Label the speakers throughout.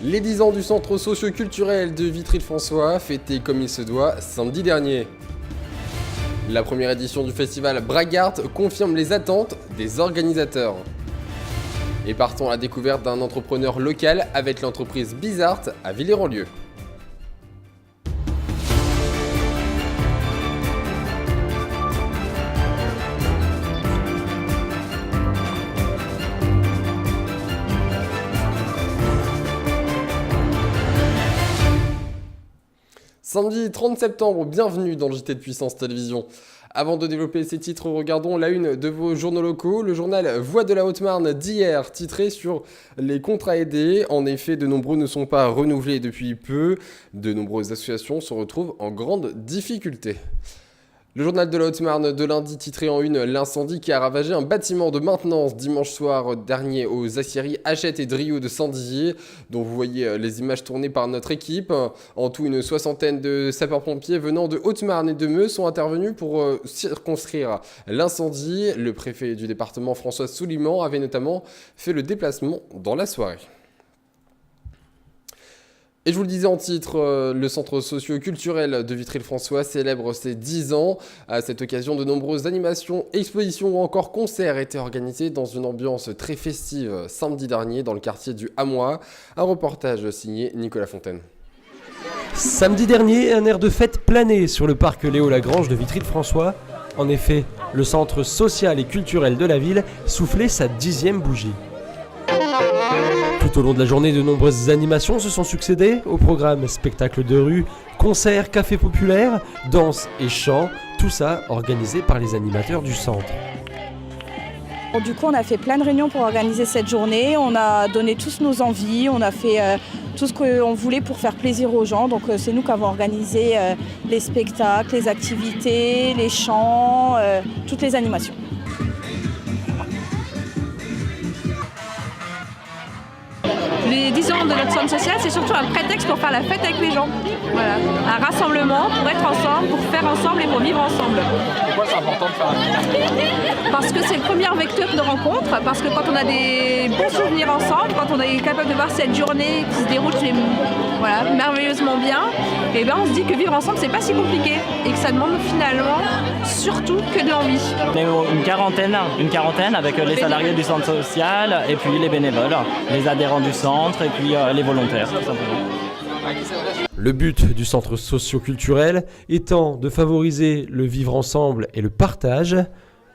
Speaker 1: Les 10 ans du centre socio-culturel de Vitry-le-François, fêtés comme il se doit samedi dernier. La première édition du festival Bragart confirme les attentes des organisateurs. Et partons à la découverte d'un entrepreneur local avec l'entreprise Bizart à Villers-en-Lieu. Samedi 30 septembre, bienvenue dans le JT de Puissance Télévision. Avant de développer ces titres, regardons la une de vos journaux locaux. Le journal Voix de la Haute-Marne d'hier, titré sur les contrats aidés. En effet, de nombreux ne sont pas renouvelés depuis peu. De nombreuses associations se retrouvent en grande difficulté. Le journal de la Haute-Marne de lundi titré en une l'incendie qui a ravagé un bâtiment de maintenance dimanche soir dernier aux aciéries Hachette et Driou de Saint-Dizier, dont vous voyez les images tournées par notre équipe. En tout, une soixantaine de sapeurs-pompiers venant de Haute-Marne et de Meuse sont intervenus pour circonscrire l'incendie. Le préfet du département François Souliman avait notamment fait le déplacement dans la soirée. Et je vous le disais en titre, le centre socio-culturel de Vitry-le-François célèbre ses 10 ans. À cette occasion, de nombreuses animations, expositions ou encore concerts étaient organisés dans une ambiance très festive samedi dernier dans le quartier du Hamois. Un reportage signé Nicolas Fontaine.
Speaker 2: Samedi dernier, un air de fête planait sur le parc Léo-Lagrange de Vitry-le-François. En effet, le centre social et culturel de la ville soufflait sa 10e bougie. Tout au long de la journée, de nombreuses animations se sont succédées au programme spectacles de rue, concerts, cafés populaires, danse et chants, tout ça organisé par les animateurs du centre.
Speaker 3: Du coup, on a fait plein de réunions pour organiser cette journée, on a donné tous nos envies, on a fait tout ce qu'on voulait pour faire plaisir aux gens. Donc c'est nous qui avons organisé les spectacles, les activités, les chants, toutes les animations.
Speaker 4: Les 10 ans de notre centre social, c'est surtout un prétexte pour faire la fête avec les gens. Voilà. Un rassemblement pour être ensemble, pour faire ensemble et pour vivre ensemble.
Speaker 1: Pourquoi c'est important de faire la fête ?
Speaker 4: Parce que c'est le premier vecteur de rencontre, parce que quand on a des bons souvenirs ensemble, quand on est capable de voir cette journée qui se déroule merveilleusement bien, et ben on se dit que vivre ensemble c'est pas si compliqué et que ça demande finalement surtout que de l'envie.
Speaker 5: On est une quarantaine avec les salariés du centre social et puis les bénévoles, les adhérents du centre et puis les volontaires tout simplement.
Speaker 2: Le but du centre socio-culturel étant de favoriser le vivre ensemble et le partage,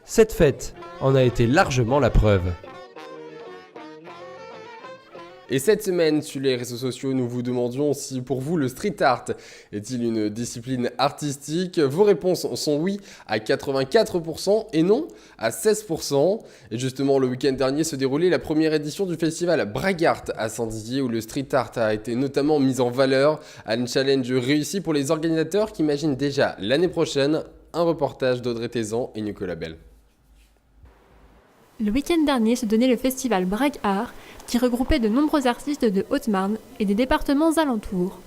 Speaker 2: cette fête en a été largement la preuve.
Speaker 1: Et cette semaine, sur les réseaux sociaux, nous vous demandions si pour vous le street art est-il une discipline artistique. Vos réponses sont oui à 84% et non à 16%. Et justement, le week-end dernier se déroulait la première édition du festival Bragart à Saint-Dizier où le street art a été notamment mis en valeur. Un challenge réussi pour les organisateurs qui imaginent déjà l'année prochaine. Un reportage d'Audrey Tézan et Nicolas Bell.
Speaker 6: Le week-end dernier se donnait le festival Bragart qui regroupait de nombreux artistes de Haute-Marne et des départements alentours.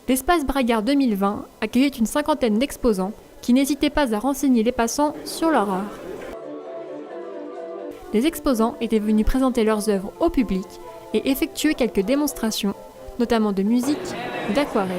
Speaker 6: L'espace Bragart 2020 accueillait une cinquantaine d'exposants qui n'hésitaient pas à renseigner les passants sur leur art. Les exposants étaient venus présenter leurs œuvres au public et effectuer quelques démonstrations, notamment de musique ou d'aquarelle.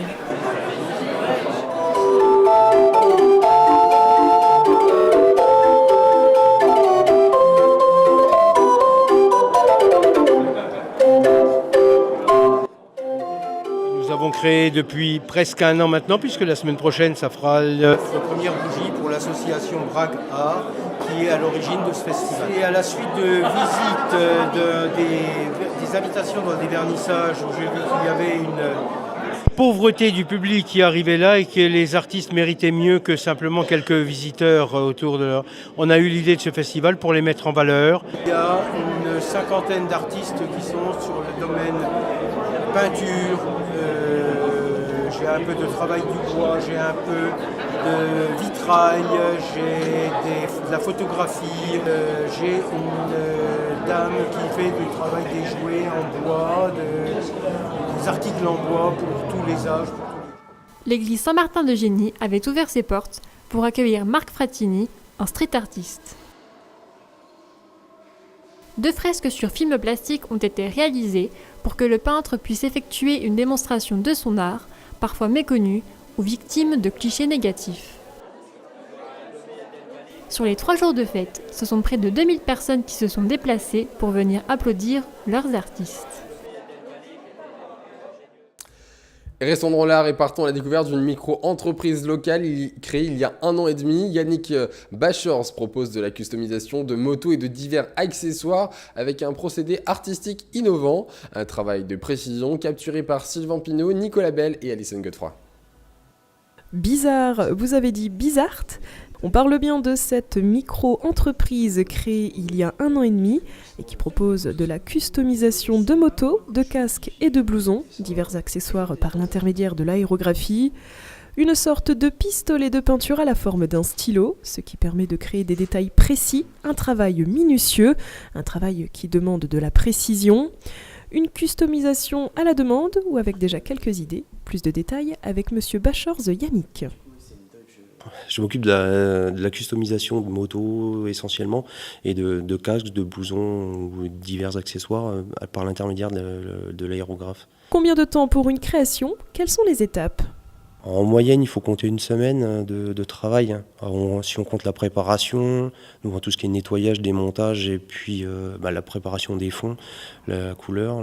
Speaker 7: Nous avons créé depuis presque un an maintenant, puisque la semaine prochaine, ça fera la première bougie pour l'association Brag Art, qui est à l'origine de ce festival. Et à la suite de visites, des invitations dans des vernissages, où j'ai vu qu'il y avait une pauvreté du public qui arrivait là et que les artistes méritaient mieux que simplement quelques visiteurs autour de leur... On a eu l'idée de ce festival pour les mettre en valeur. Il y a une cinquantaine d'artistes qui sont sur le domaine peinture, j'ai un peu de travail du bois, j'ai un peu de vitrail, j'ai de la photographie, j'ai une dame qui fait du travail des jouets en bois, des articles en bois pour tous les âges.
Speaker 6: L'église Saint-Martin de Gény avait ouvert ses portes pour accueillir Marc Fratini, un street artiste. 2 fresques sur film plastique ont été réalisées pour que le peintre puisse effectuer une démonstration de son art, parfois méconnu ou victime de clichés négatifs. Sur les 3 jours de fête, ce sont près de 2000 personnes qui se sont déplacées pour venir applaudir leurs artistes.
Speaker 1: Restons dans l'art et partons à la découverte d'une micro-entreprise locale créée il y a 1 an et demi. Yannick Bachors propose de la customisation de motos et de divers accessoires avec un procédé artistique innovant. Un travail de précision capturé par Sylvain Pinault, Nicolas Bell et Alison Godefroy.
Speaker 8: Bizarre, vous avez dit Bizart ? On parle bien de cette micro-entreprise créée il y a 1 an et demi et qui propose de la customisation de motos, de casques et de blousons, divers accessoires par l'intermédiaire de l'aérographie, une sorte de pistolet de peinture à la forme d'un stylo, ce qui permet de créer des détails précis, un travail minutieux, un travail qui demande de la précision, une customisation à la demande ou avec déjà quelques idées, plus de détails avec Monsieur Bachors Yannick.
Speaker 9: Je m'occupe de la customisation de motos essentiellement et de casques, de blousons ou divers accessoires par l'intermédiaire de l'aérographe.
Speaker 8: Combien de temps pour une création ? Quelles sont les étapes ?
Speaker 9: En moyenne, il faut compter 1 semaine de travail. Alors, si on compte la préparation, donc tout ce qui est nettoyage, démontage et puis la préparation des fonds, la couleur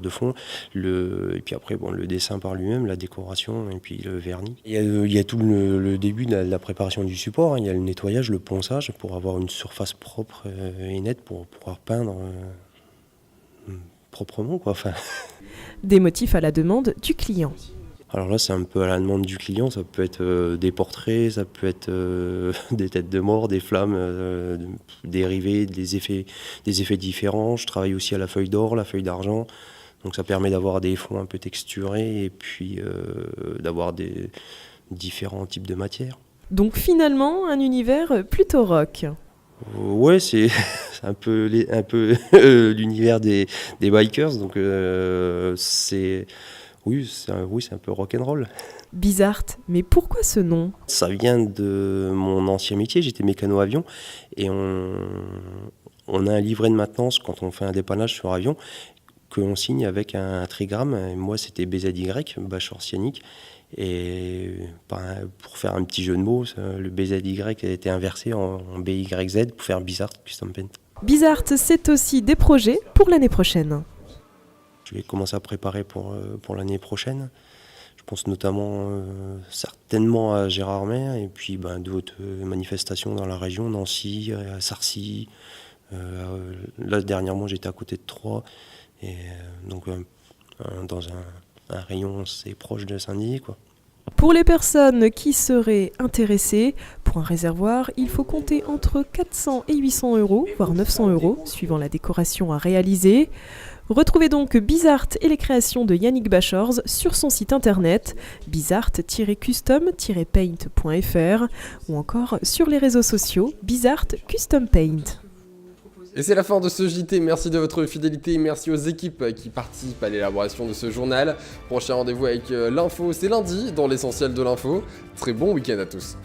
Speaker 9: de fond, et puis après le dessin par lui-même, la décoration et puis le vernis. Il y a tout le début de la préparation du support, il y a le nettoyage, le ponçage pour avoir une surface propre et nette pour pouvoir peindre proprement, quoi. Enfin.
Speaker 8: Des motifs à la demande du client.
Speaker 9: Alors là, c'est un peu à la demande du client, ça peut être des portraits, ça peut être des têtes de mort, des flammes dérivées, des effets différents. Je travaille aussi à la feuille d'or, la feuille d'argent, donc ça permet d'avoir des fonds un peu texturés et puis d'avoir des différents types de matières. Donc
Speaker 8: finalement, un univers plutôt rock.
Speaker 9: Ouais, c'est un peu l'univers des bikers, donc c'est... Oui, c'est un peu rock'n'roll.
Speaker 8: Bizart, mais pourquoi ce nom ?
Speaker 9: Ça vient de mon ancien métier, j'étais mécano-avion, et on a un livret de maintenance quand on fait un dépannage sur avion, qu'on signe avec un trigramme. Et moi, c'était BZY, Bachors Yannick, et pour faire un petit jeu de mots, le BZY a été inversé en BYZ pour faire Bizart Custom Paint.
Speaker 8: Bizart, c'est aussi des projets pour l'année prochaine.
Speaker 9: Je vais commencer à préparer pour l'année prochaine. Je pense notamment certainement à Gérardmer et puis d'autres manifestations dans la région, Nancy, Sarcy. Là, dernièrement, j'étais à côté de Troyes, et donc dans un rayon assez proche de Saint-Denis, quoi.
Speaker 8: Pour les personnes qui seraient intéressées, pour un réservoir, il faut compter entre 400 et 800 €, voire 900 €, suivant la décoration à réaliser. Retrouvez donc Bizart et les créations de Yannick Bachors sur son site internet bizart-custom-paint.fr ou encore sur les réseaux sociaux Bizart Custom Paint.
Speaker 1: Et c'est la fin de ce JT, merci de votre fidélité, merci aux équipes qui participent à l'élaboration de ce journal. Prochain rendez-vous avec l'info, c'est lundi dans l'essentiel de l'info. Très bon week-end à tous.